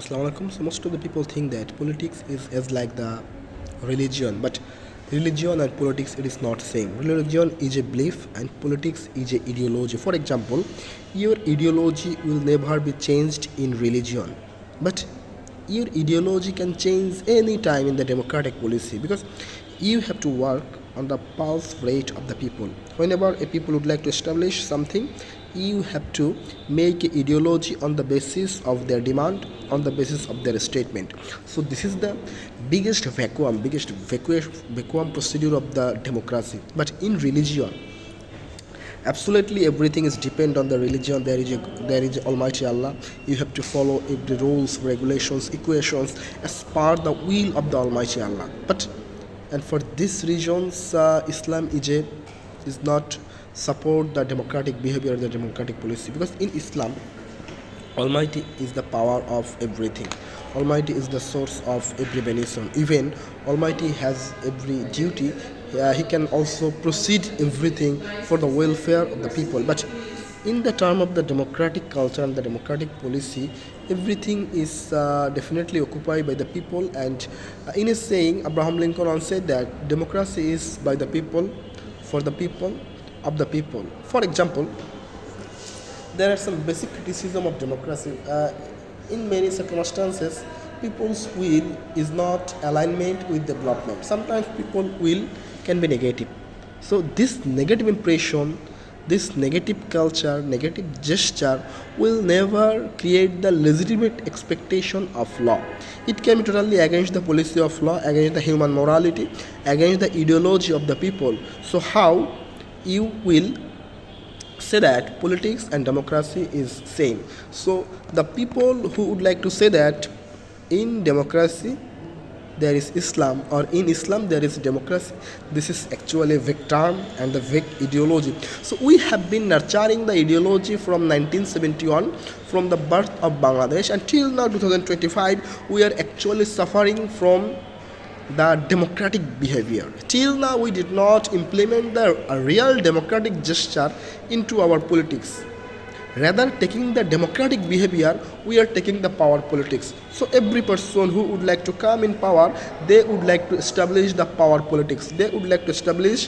Assalamu alaikum. So most of the people think that politics is like the religion, but religion and politics it is not same. Religion is a belief and politics is a ideology. For example, your ideology will never be changed in religion, but your ideology can change any time in the democratic policy because you have to work on the pulse rate of the people. Whenever a people would like to establish something, you have to make an ideology on the basis of their demand, on the basis of their statement. So this is the biggest vacuum procedure of the democracy. But in religion, absolutely everything is depend on the religion. There is Almighty Allah. You have to follow the rules, regulations, equations as per the will of the Almighty Allah. But and for these reasons, Islam is not support the democratic behavior, the democratic policy, because in Islam Almighty is the power of everything. Almighty is the source of every benefit. Even Almighty has every duty. He can also proceed everything for the welfare of the people. But in the term of the democratic culture and the democratic policy, everything is definitely occupied by the people. And in his saying, Abraham Lincoln once said that democracy is by the people, for the people, of the people. For example, there are some basic criticism of democracy. In many circumstances, people's will is not alignment with development. Sometimes people will can be negative. So this negative impression, this negative culture, negative gesture will never create the legitimate expectation of law. It can be totally against the policy of law, against the human morality, against the ideology of the people. So how you will say that politics and democracy is same? So the people who would like to say that in democracy there is Islam, or in Islam there is democracy, this is actually a vague term and the vague ideology. So we have been nurturing the ideology from 1971, from the birth of Bangladesh until now 2025. We are actually suffering from the democratic behavior. Till now we did not implement the real democratic gesture into our politics. Rather taking the democratic behavior, we are taking the power politics. So every person who would like to come in power, they would like to establish the power politics. They would like to establish